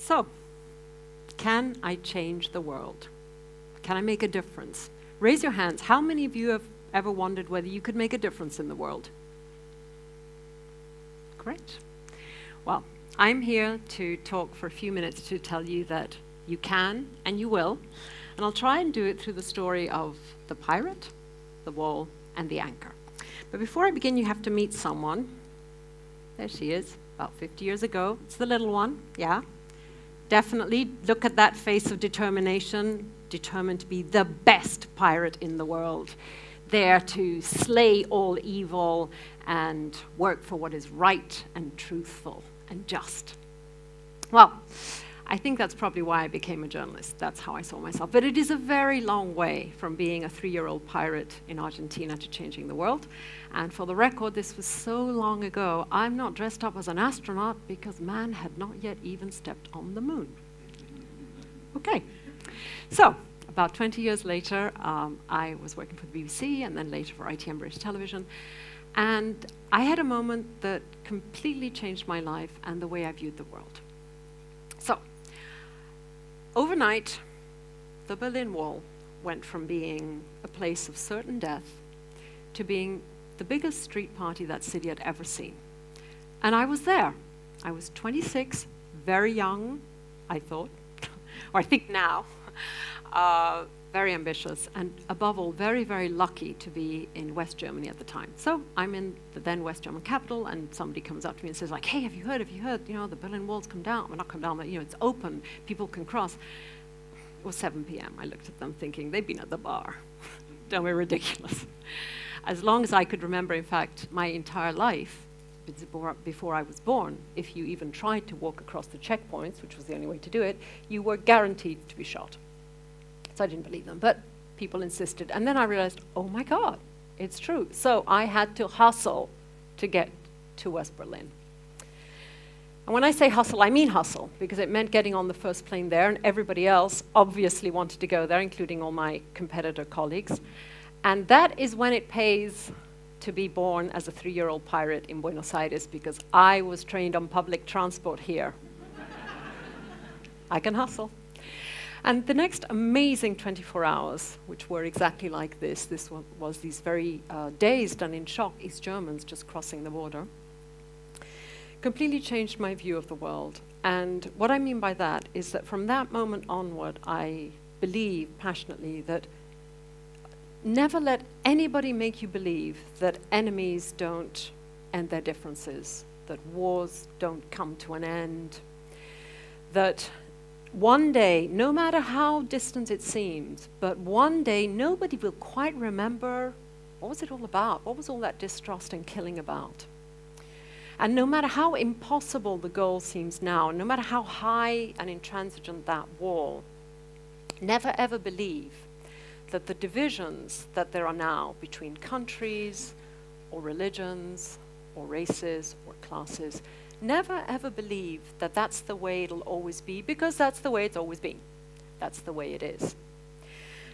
So, can I change the world? Can I make a difference? Raise your hands. How many of you have ever wondered whether you could make a difference in the world? Great. Well, I'm here to talk for a few minutes to tell you that you can and you will. And I'll try and do it through the story of the pirate, the wall, and the anchor. But before I begin, you have to meet someone. There she is, about 50 years ago. It's the little one, yeah. Definitely look at that face of determination, determined to be the best pirate in the world, there to slay all evil and work for what is right and truthful and just. Well, I think that's probably why I became a journalist. That's how I saw myself. But it is a very long way from being a 3-year-old pirate in Argentina to changing the world. And for the record, this was so long ago, I'm not dressed up as an astronaut because man had not yet even stepped on the moon. Okay, so about 20 years later, I was working for the BBC and then later for ITN British Television. And I had a moment that completely changed my life and the way I viewed the world. So, overnight, the Berlin Wall went from being a place of certain death to being the biggest street party that city had ever seen. And I was there. I was 26, very young, I thought, or I think now, very ambitious, and above all, very, very lucky to be in West Germany at the time. So I'm in the then West German capital, and somebody comes up to me and says, like, hey, have you heard, you know, the Berlin Wall's come down. Well, not come down, but, you know, it's open, people can cross. It was 7 p.m. I looked at them thinking, they've been at the bar. Don't be ridiculous. As long as I could remember, in fact, my entire life, before I was born, if you even tried to walk across the checkpoints, which was the only way to do it, you were guaranteed to be shot. So I didn't believe them, but people insisted. And then I realized, oh my God, it's true. So I had to hustle to get to West Berlin. And when I say hustle, I mean hustle, because it meant getting on the first plane there, and everybody else obviously wanted to go there, including all my competitor colleagues. And that is when it pays to be born as a 3-year-old pirate in Buenos Aires, because I was trained on public transport here. I can hustle. And the next amazing 24 hours, which were exactly like this was these very dazed and in shock East Germans just crossing the border, completely changed my view of the world. And what I mean by that is that from that moment onward, I believe passionately that never let anybody make you believe that enemies don't end their differences, that wars don't come to an end, that one day, no matter how distant it seems, but one day nobody will quite remember what was it all about, what was all that distrust and killing about. And no matter how impossible the goal seems now, no matter how high and intransigent that wall, never ever believe that the divisions that there are now between countries or religions or races or classes, never ever believe that that's the way it'll always be, because that's the way it's always been. That's the way it is.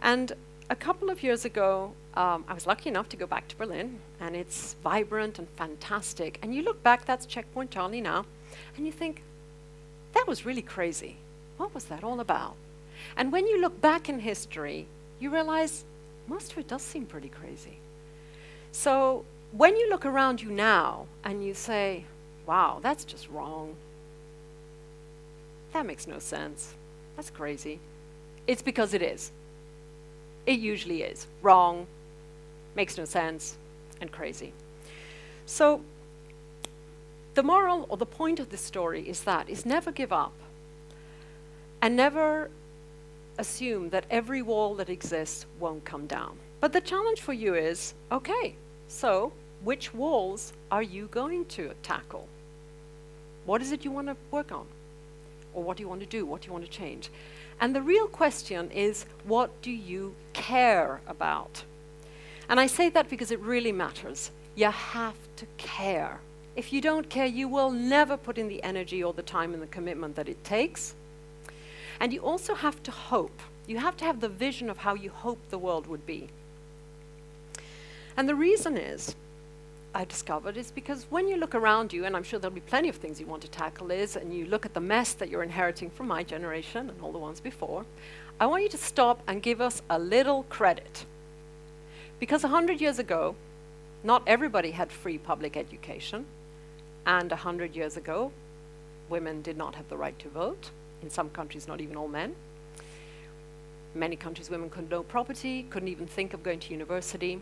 And a couple of years ago, I was lucky enough to go back to Berlin, and it's vibrant and fantastic. And you look back, that's Checkpoint Charlie now, and you think, that was really crazy. What was that all about? And when you look back in history, you realize most of it does seem pretty crazy. So when you look around you now and you say, wow, that's just wrong. That makes no sense. That's crazy. It's because it is. It usually is. Wrong, makes no sense, and crazy. So the moral or the point of this story is never give up and never assume that every wall that exists won't come down. But the challenge for you is, okay, so which walls are you going to tackle? What is it you want to work on? Or what do you want to do? What do you want to change? And the real question is, what do you care about? And I say that because it really matters. You have to care. If you don't care, you will never put in the energy or the time and the commitment that it takes. And you also have to hope. You have to have the vision of how you hope the world would be. And the reason is I discovered is because when you look around you, and I'm sure there'll be plenty of things you want to tackle, Liz, and you look at the mess that you're inheriting from my generation and all the ones before, I want you to stop and give us a little credit. Because 100 years ago, not everybody had free public education, and 100 years ago, women did not have the right to vote. In some countries, not even all men. Many countries, women couldn't own property, couldn't even think of going to university.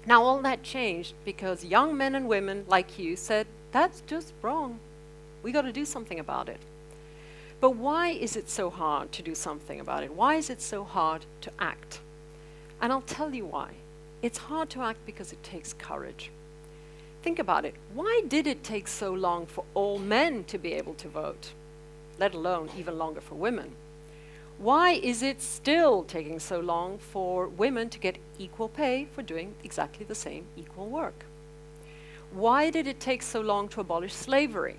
Now, all that changed because young men and women like you said, that's just wrong. We got to do something about it. But why is it so hard to do something about it? Why is it so hard to act? And I'll tell you why. It's hard to act because it takes courage. Think about it. Why did it take so long for all men to be able to vote, let alone even longer for women? Why is it still taking so long for women to get equal pay for doing exactly the same equal work? Why did it take so long to abolish slavery?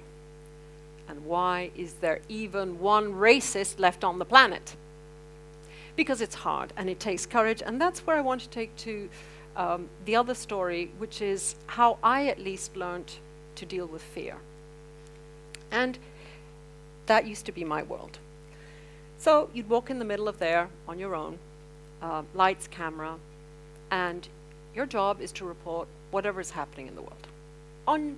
And why is there even one racist left on the planet? Because it's hard and it takes courage, and that's where I want to take to the other story, which is how I at least learned to deal with fear. And that used to be my world. So you'd walk in the middle of there on your own, lights, camera, and your job is to report whatever is happening in the world.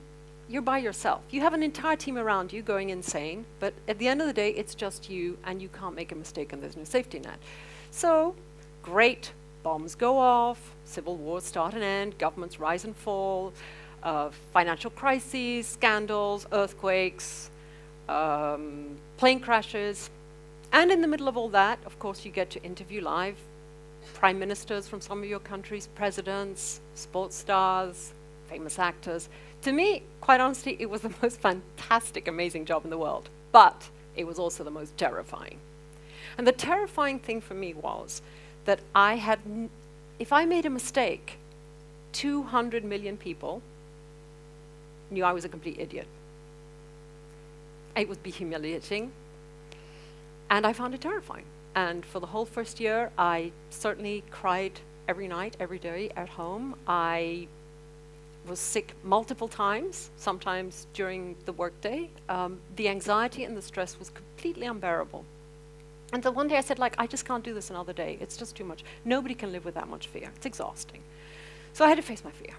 You're by yourself. You have an entire team around you going insane, but at the end of the day, it's just you, and you can't make a mistake, and there's no safety net. So, great, bombs go off, civil wars start and end, governments rise and fall, financial crises, scandals, earthquakes, plane crashes. And in the middle of all that, of course, you get to interview live prime ministers from some of your countries, presidents, sports stars, famous actors. To me, quite honestly, it was the most fantastic, amazing job in the world. But it was also the most terrifying. And the terrifying thing for me was that if I made a mistake, 200 million people knew I was a complete idiot. It would be humiliating. And I found it terrifying. And for the whole first year, I certainly cried every night, every day at home. I was sick multiple times, sometimes during the workday. The anxiety and the stress was completely unbearable. And then one day I said, like, I just can't do this another day. It's just too much. Nobody can live with that much fear. It's exhausting. So I had to face my fear.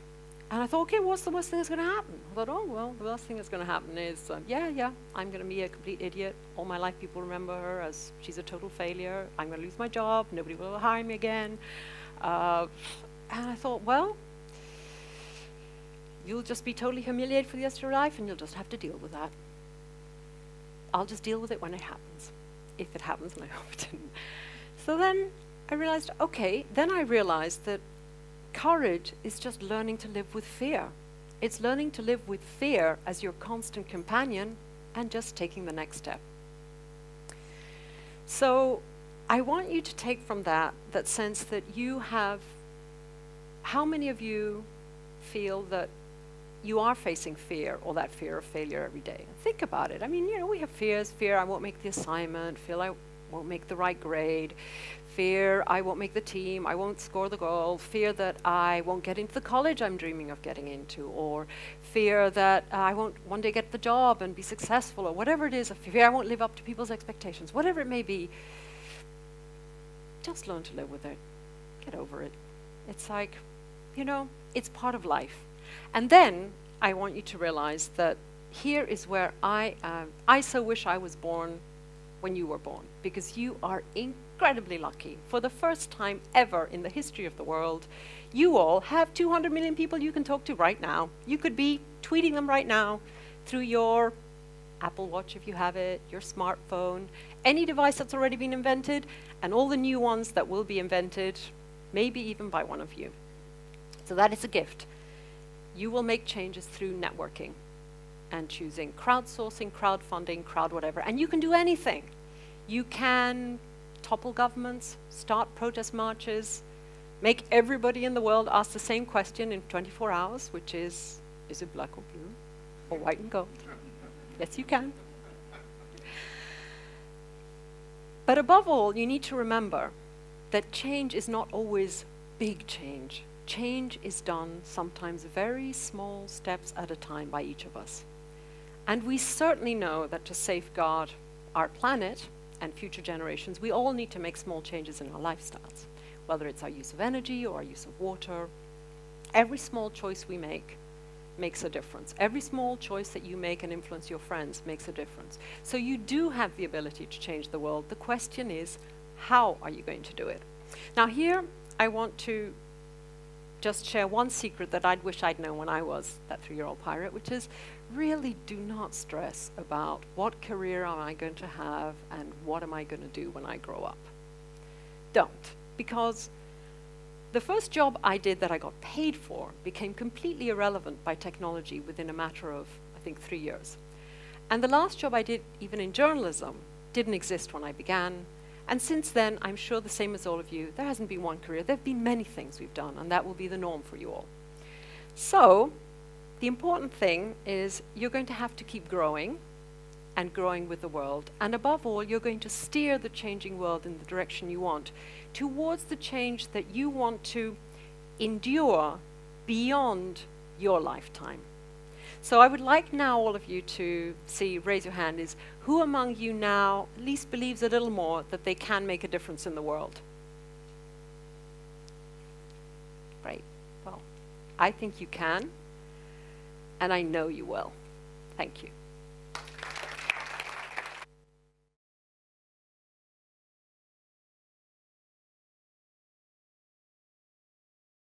And I thought, okay, what's the worst thing that's going to happen? I thought, oh, well, the worst thing that's going to happen is, yeah, I'm going to be a complete idiot. All my life people remember her as she's a total failure. I'm going to lose my job. Nobody will hire me again. And I thought, well, you'll just be totally humiliated for the rest of your life, and you'll just have to deal with that. I'll just deal with it when it happens. If it happens, and I hope it didn't. So then I realized, okay, then I realized that courage is just learning to live with fear. It's learning to live with fear as your constant companion and just taking the next step. So I want you to take from that sense that you have, how many of you feel that you are facing fear or that fear of failure every day? Think about it. I mean, you know, we have fears. Fear I won't make the assignment. Fear I won't make the right grade. Fear I won't make the team. I won't score the goal. Fear that I won't get into the college I'm dreaming of getting into. Or fear that I won't one day get the job and be successful, or whatever it is. Fear I won't live up to people's expectations. Whatever it may be, just learn to live with it. Get over it. It's like, you know, it's part of life. And then I want you to realize that here is where I so wish I was born when you were born, because you are incredibly lucky. For the first time ever in the history of the world, you all have 200 million people you can talk to right now. You could be tweeting them right now through your Apple Watch if you have it, your smartphone, any device that's already been invented, and all the new ones that will be invented, maybe even by one of you. So that is a gift. You will make changes through networking and choosing crowdsourcing, crowdfunding, crowd whatever. And you can do anything. You can topple governments, start protest marches, make everybody in the world ask the same question in 24 hours, which is it black or blue? Or white and gold? Yes, you can. But above all, you need to remember that change is not always big change. change is done sometimes very small steps at a time by each of us. And we certainly know that to safeguard our planet and future generations, we all need to make small changes in our lifestyles, whether it's our use of energy or our use of water. Every small choice we make makes a difference. Every small choice that you make and influence your friends makes a difference. So you do have the ability to change the world. The question is, how are you going to do it? Now here, I want to just share one secret that I'd wish I'd known when I was that 3-year-old pirate, which is really do not stress about what career am I going to have and what am I going to do when I grow up. Don't, because the first job I did that I got paid for became completely irrelevant by technology within a matter of, I think, 3 years. And the last job I did, even in journalism, didn't exist when I began. And since then, I'm sure the same as all of you, there hasn't been one career. There have been many things we've done, and that will be the norm for you all. So the important thing is you're going to have to keep growing and growing with the world. And above all, you're going to steer the changing world in the direction you want, towards the change that you want to endure beyond your lifetime. So I would like now all of you to raise your hand, is who among you now at least believes a little more that they can make a difference in the world? Great. Well, I think you can, and I know you will. Thank you.